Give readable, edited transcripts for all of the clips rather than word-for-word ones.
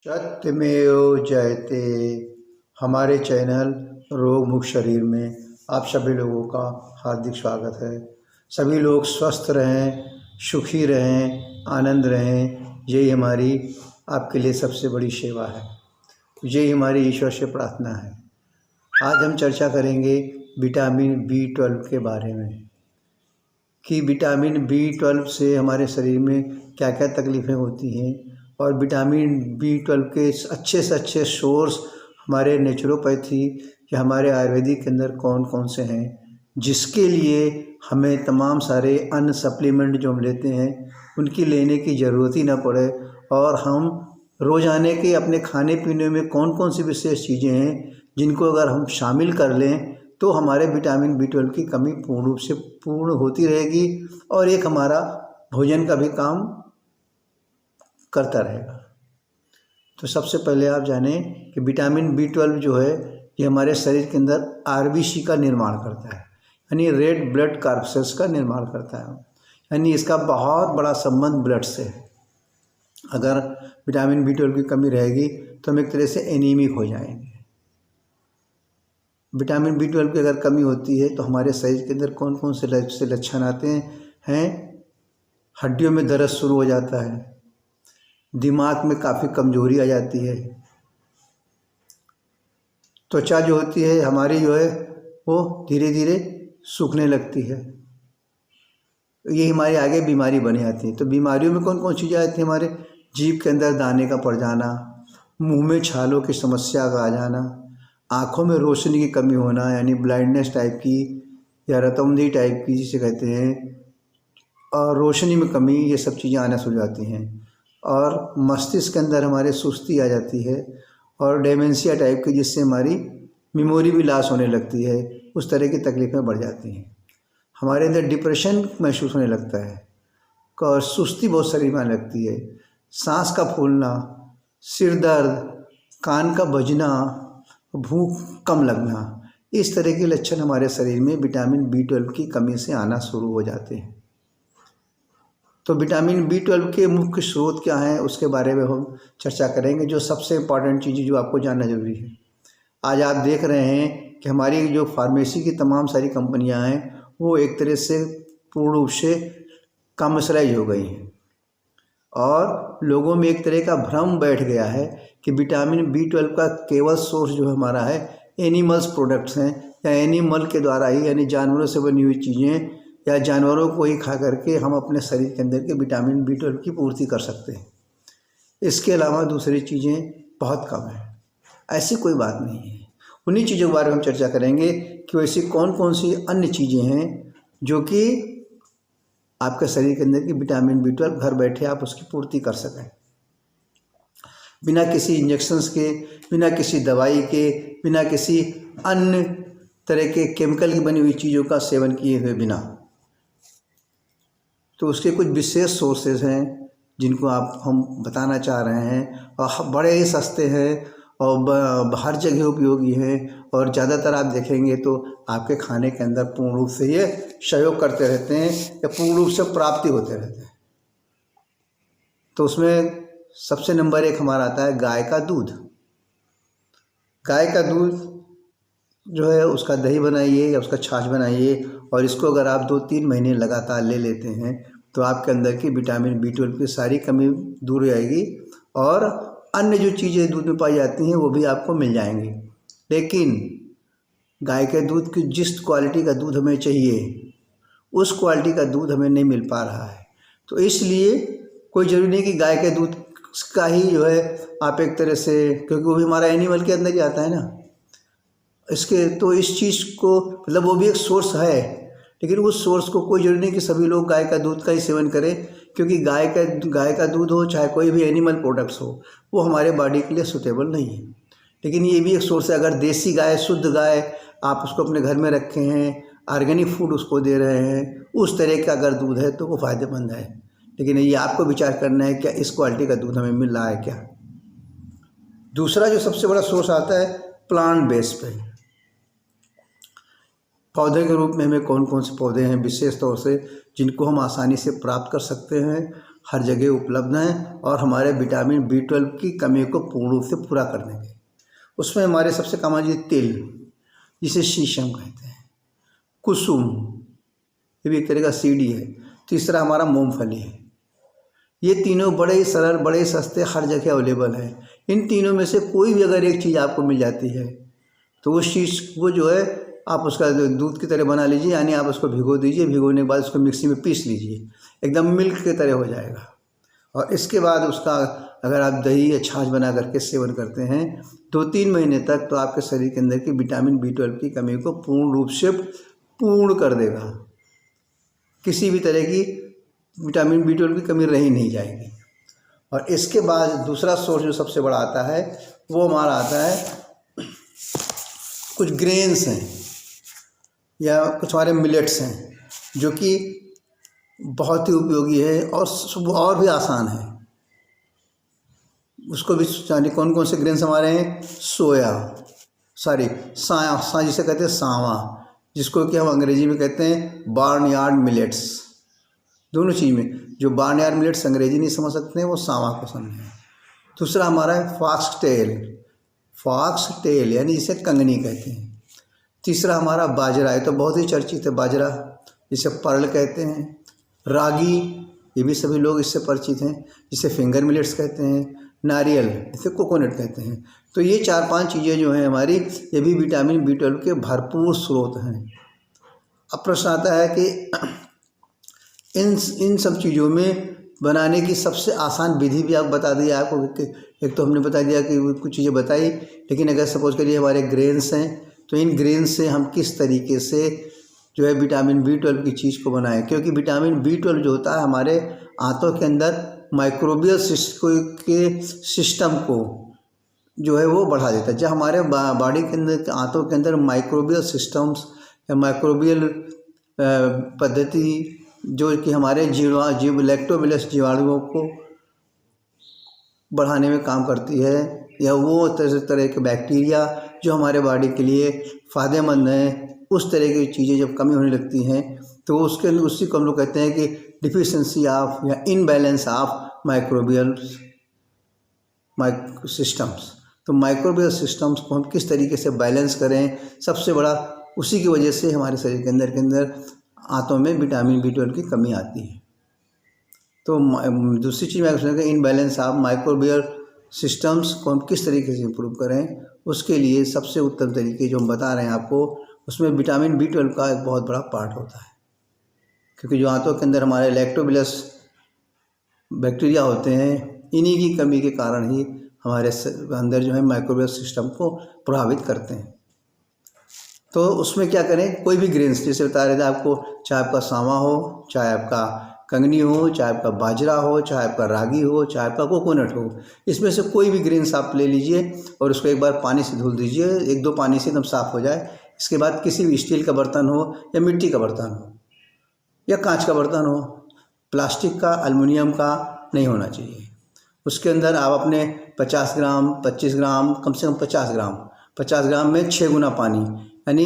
सत्यमेव जयते। हमारे चैनल रोग मुक्त शरीर में आप सभी लोगों का हार्दिक स्वागत है। सभी लोग स्वस्थ रहें, सुखी रहें, आनंद रहें, यही हमारी आपके लिए सबसे बड़ी सेवा है। यही हमारी ईश्वर से प्रार्थना है। आज हम चर्चा करेंगे विटामिन B12 के बारे में कि विटामिन B12 से हमारे शरीर में क्या क्या तकलीफ़ें होती हैं और विटामिन B12 के अच्छे से अच्छे सोर्स हमारे नेचुरोपैथी या हमारे आयुर्वेदिक के अंदर कौन कौन से हैं, जिसके लिए हमें तमाम सारे अन्य सप्लीमेंट जो हम लेते हैं उनकी लेने की ज़रूरत ही ना पड़े और हम रोज़ाने के अपने खाने पीने में कौन कौन सी विशेष चीज़ें हैं जिनको अगर हम शामिल कर लें तो हमारे विटामिन B12 की कमी पूर्ण रूप से पूर्ण होती रहेगी और एक हमारा भोजन का भी काम करता रहेगा। तो सबसे पहले आप जानें कि विटामिन B12 जो है ये हमारे शरीर के अंदर RBC का निर्माण करता है, यानी रेड ब्लड कॉर्पसेल्स का निर्माण करता है, यानी इसका बहुत बड़ा संबंध ब्लड से है। अगर विटामिन B12 की कमी रहेगी तो हम एक तरह से एनीमिक हो जाएंगे। विटामिन B12 की अगर कमी होती है तो हमारे शरीर के अंदर कौन कौन से लक्षण आते हैं? हड्डियों में दर्द शुरू हो जाता है, दिमाग में काफ़ी कमजोरी आ जाती है, त्वचा जो होती है हमारी जो है वो धीरे धीरे सूखने लगती है। ये हमारी आगे बीमारी बन जाती है। तो बीमारियों में कौन कौन चीज़ें आती हैं? हमारे जीभ के अंदर दाने का पड़ जाना, मुंह में छालों की समस्या का आ जाना, आँखों में रोशनी की कमी होना यानी ब्लाइंडनेस टाइप की या रतौंधी टाइप की जिसे कहते हैं, और रोशनी में कमी, ये सब चीज़ें आना शुरू हो जाती हैं। और मस्तिष्क के अंदर हमारे सुस्ती आ जाती है और डेमेंशिया टाइप की, जिससे हमारी मेमोरी भी लॉस होने लगती है। उस तरह की तकलीफ़ें बढ़ जाती हैं। हमारे अंदर डिप्रेशन महसूस होने लगता है और सुस्ती बहुत शरीर में आने लगती है, सांस का फूलना, सिर दर्द, कान का बजना, भूख कम लगना, इस तरह के लक्षण हमारे शरीर में विटामिन B12 की कमी से आना शुरू हो जाते हैं। तो विटामिन B12 के मुख्य स्रोत क्या हैं उसके बारे में हम चर्चा करेंगे, जो सबसे इम्पॉर्टेंट चीज़ें जो आपको जानना जरूरी है। आज आप देख रहे हैं कि हमारी जो फार्मेसी की तमाम सारी कंपनियां हैं वो एक तरह से पूर्ण रूप से कमर्शलाइज हो गई हैं और लोगों में एक तरह का भ्रम बैठ गया है कि विटामिन B12 का केवल सोर्स जो हमारा है एनिमल्स प्रोडक्ट्स हैं या एनिमल के द्वारा ही, यानी जानवरों से बनी हुई चीज़ें या जानवरों को ही खा करके हम अपने शरीर के अंदर के विटामिन B12 की पूर्ति कर सकते हैं। इसके अलावा दूसरी चीज़ें बहुत कम हैं। ऐसी कोई बात नहीं है। उन्हीं चीज़ों के बारे में हम चर्चा करेंगे कि वैसी कौन कौन सी अन्य चीज़ें हैं जो कि आपके शरीर के अंदर की विटामिन B12 घर बैठे आप उसकी पूर्ति कर सकें, बिना किसी इंजेक्शंस के, बिना किसी दवाई के, बिना किसी अन्य तरह के केमिकल की बनी हुई चीज़ों का सेवन किए हुए बिना। तो उसके कुछ विशेष सोर्सेज हैं जिनको हम बताना चाह रहे हैं और बड़े ही सस्ते हैं और हर जगह उपयोगी हैं और ज़्यादातर आप देखेंगे तो आपके खाने के अंदर पूर्ण रूप से ये सहयोग करते रहते हैं या पूर्ण रूप से प्राप्ति होते रहते हैं। तो उसमें सबसे नंबर 1 हमारा आता है गाय का दूध। गाय का दूध जो है उसका दही बनाइए या उसका छाछ बनाइए और इसको अगर आप 2-3 महीने लगातार ले लेते हैं तो आपके अंदर की विटामिन B12 की सारी कमी दूर हो जाएगी और अन्य जो चीज़ें दूध में पाई जाती हैं वो भी आपको मिल जाएंगी। लेकिन गाय के दूध की जिस क्वालिटी का दूध हमें चाहिए उस क्वालिटी का दूध हमें नहीं मिल पा रहा है। तो इसलिए कोई ज़रूरी नहीं कि गाय के दूध का ही जो है आप एक तरह से, क्योंकि वो भी हमारा एनिमल के अंदर ही आता है ना इसके, तो इस चीज़ को मतलब वो भी एक सोर्स है, लेकिन उस सोर्स को कोई ज़रूरी नहीं कि सभी लोग गाय का दूध का ही सेवन करें, क्योंकि गाय का दूध हो चाहे कोई भी एनिमल प्रोडक्ट्स हो वो हमारे बॉडी के लिए सूटेबल नहीं है। लेकिन ये भी एक सोर्स है। अगर देसी गाय, शुद्ध गाय आप उसको अपने घर में रखे हैं, ऑर्गेनिक फूड उसको दे रहे हैं, उस तरह का अगर दूध है तो वो फ़ायदेमंद है। लेकिन ये आपको विचार करना है क्या इस क्वालिटी का दूध हमें मिल रहा है क्या। दूसरा जो सबसे बड़ा सोर्स आता है प्लांट बेस पे, पौधे के रूप में हमें कौन कौन से पौधे हैं विशेष तौर से जिनको हम आसानी से प्राप्त कर सकते हैं हर जगह उपलब्ध हैं और हमारे विटामिन B12 की कमी को पूर्ण रूप से पूरा कर देंगे। उसमें हमारे सबसे काम आएगी तिल, जिसे शीशम कहते हैं, कुसुम, ये भी एक तरह का सीडी है। तीसरा हमारा मूंगफली है। ये तीनों बड़े ही सरल, बड़े ही सस्ते, हर जगह अवेलेबल है। इन तीनों में से कोई भी अगर एक चीज़ आपको मिल जाती है तो उस चीज़ को जो है आप उसका दूध की तरह बना लीजिए, यानी आप उसको भिगो दीजिए, भिगोने के बाद उसको मिक्सी में पीस लीजिए, एकदम मिल्क की तरह हो जाएगा। और इसके बाद उसका अगर आप दही या छाछ बना करके सेवन करते हैं 2-3 महीने तक, तो आपके शरीर के अंदर की विटामिन B12 की कमी को पूर्ण रूप से पूर्ण कर देगा। किसी भी तरह की विटामिन B12 की कमी रही नहीं जाएगी। और इसके बाद दूसरा सोर्स जो सबसे बड़ा आता है वो हमारा आता है कुछ ग्रेन्स हैं या कुछ हमारे मिलेट्स हैं, जो कि बहुत ही उपयोगी है और भी आसान है। उसको भी जाने कौन कौन से ग्रेन्स हमारे हैं। साया जिसे कहते हैं सांवा, जिसको कि हम अंग्रेजी में कहते हैं बार्नयार्ड मिलेट्स। दोनों चीज़ में जो बार्नयार्ड मिलेट्स अंग्रेजी नहीं समझ सकते हैं वो सांवा को समझें। दूसरा हमारा है फॉक्सटेल यानी जिसे कंगनी कहते हैं। तीसरा हमारा बाजरा, है तो बहुत ही चर्चित है बाजरा, जिसे पर्ल कहते हैं। रागी, ये भी सभी लोग इससे परिचित हैं, जिसे फिंगर मिलेट्स कहते हैं। नारियल, जिसे कोकोनट कहते हैं। तो ये 4-5 चीज़ें जो हैं हमारी, ये भी विटामिन B12 के भरपूर स्रोत हैं। अब प्रश्न आता है कि इन सब चीज़ों में बनाने की सबसे आसान विधि भी आप बता दिया आपको। एक तो हमने बता दिया कि कुछ चीज़ें बताई, लेकिन अगर सपोज करिए हमारे ग्रेन्स हैं तो इन ग्रेन्स से हम किस तरीके से जो है विटामिन B12 की चीज़ को बनाएं, क्योंकि विटामिन B12 जो होता है हमारे आंतों के अंदर माइक्रोबियल सिस्टम को जो है वो बढ़ा देता है। जब हमारे बॉडी के अंदर, आंतों के अंदर माइक्रोबियल सिस्टम्स या माइक्रोबियल पद्धति जो कि हमारे लैक्टोबैसिलस जीवाणुओं को बढ़ाने में काम करती है, या वो तरह के बैक्टीरिया जो हमारे बॉडी के लिए फ़ायदेमंद हैं, उस तरह की चीज़ें जब कमी होने लगती हैं तो उसी को हम लोग कहते हैं कि डिफिशिएंसी ऑफ या इनबैलेंस ऑफ माइक्रोबियल सिस्टम्स। तो माइक्रोबियल सिस्टम्स को हम किस तरीके से बैलेंस करें, सबसे बड़ा उसी की वजह से हमारे शरीर के अंदर आंतों में विटामिन B12 की कमी आती है। तो दूसरी चीज़ मैं समझूँगा इनबैलेंस ऑफ माइक्रोबियल सिस्टम्स को हम किस तरीके से इम्प्रूव करें, उसके लिए सबसे उत्तम तरीके जो हम बता रहे हैं आपको, उसमें विटामिन B12 का एक बहुत बड़ा पार्ट होता है। क्योंकि जो आंतों के अंदर हमारे लैक्टोबैसिलस बैक्टीरिया होते हैं, इन्हीं की कमी के कारण ही हमारे अंदर जो है माइक्रोबियल सिस्टम को प्रभावित करते हैं। तो उसमें क्या करें, कोई भी ग्रेन्स जैसे बता रहे थे आपको, चाहे आपका सांवा हो, चाहे आपका कंगनी हो, चाहे आपका बाजरा हो, चाहे आपका रागी हो, चाहे आपका कोकोनट हो, इसमें से कोई भी ग्रेन्स आप ले लीजिए और उसको एक बार पानी से धुल दीजिए, 1-2 पानी से एकदम साफ़ हो जाए। इसके बाद किसी भी स्टील का बर्तन हो या मिट्टी का बर्तन हो या कांच का बर्तन हो, प्लास्टिक का, एल्युमिनियम का नहीं होना चाहिए। उसके अंदर आप अपने 50 ग्राम, 25 ग्राम, कम से कम 50 ग्राम में 6 गुना पानी, यानी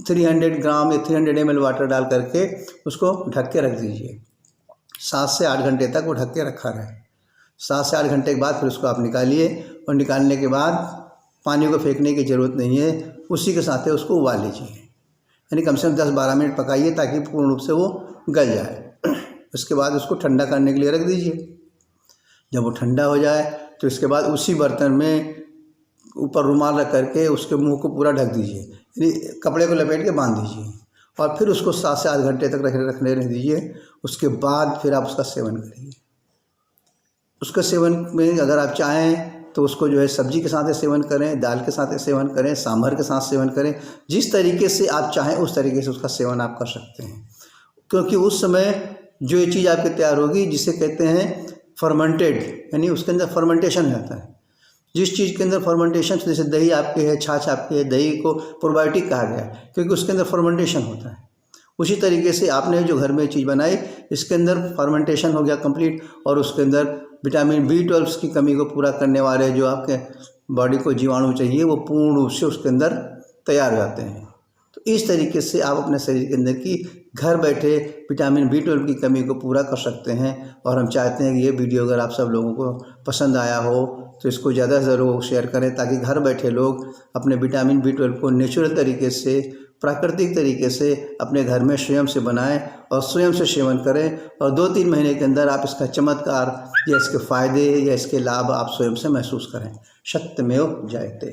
300 ग्राम या 300 ml वाटर डाल करके उसको ढक के रख दीजिए। 7 से 8 घंटे तक वो ढक के रखा रहे। 7 से 8 घंटे के बाद फिर उसको आप निकालिए, और निकालने के बाद पानी को फेंकने की ज़रूरत नहीं है, उसी के साथ उसको उबाल लीजिए, यानी कम से कम 10-12 मिनट पकाइए ताकि पूर्ण रूप से वो गल जाए। उसके बाद उसको ठंडा करने के लिए रख दीजिए। जब वो ठंडा हो जाए तो इसके बाद उसी बर्तन में ऊपर रुमाल रख करके उसके मुंह को पूरा ढक दीजिए, यानी कपड़े को लपेट के बांध दीजिए, और फिर उसको 7 से 8 घंटे तक रखने दीजिए। उसके बाद फिर आप उसका सेवन करिए। उसका सेवन में अगर आप चाहें तो उसको जो है सब्जी के साथ सेवन करें, दाल के साथ सेवन करें, सांभर के साथ सेवन करें, जिस तरीके से आप चाहें उस तरीके से उसका सेवन आप कर सकते हैं। क्योंकि उस समय जो ये चीज़ आपके तैयार होगी जिसे कहते हैं फर्मेंटेड, यानी उसके अंदर फर्मेंटेशन रहता है। जिस चीज़ के अंदर फर्मेंटेशन, जैसे दही आपके है, छाछ आपकी है, दही को प्रोबायोटिक कहा गया है क्योंकि उसके अंदर फर्मेंटेशन होता है। उसी तरीके से आपने जो घर में चीज़ बनाई, इसके अंदर फर्मेंटेशन हो गया कंप्लीट, और उसके अंदर विटामिन B12 की कमी को पूरा करने वाले जो आपके बॉडी को जीवाणु चाहिए वो पूर्ण रूप से उसके अंदर तैयार हो जाते हैं। तो इस तरीके से आप अपने शरीर के अंदर की घर बैठे विटामिन B12 की कमी को पूरा कर सकते हैं। और हम चाहते हैं कि ये वीडियो अगर आप सब लोगों को पसंद आया हो तो इसको ज़्यादा से ज़्यादा लोगों को शेयर करें, ताकि घर बैठे लोग अपने विटामिन B12 को नेचुरल तरीके से, प्राकृतिक तरीके से अपने घर में स्वयं से बनाएं और स्वयं से सेवन करें। और 2-3 महीने के अंदर आप इसका चमत्कार या इसके फ़ायदे या इसके लाभ आप स्वयं से महसूस करें। सत्यमेव जयते।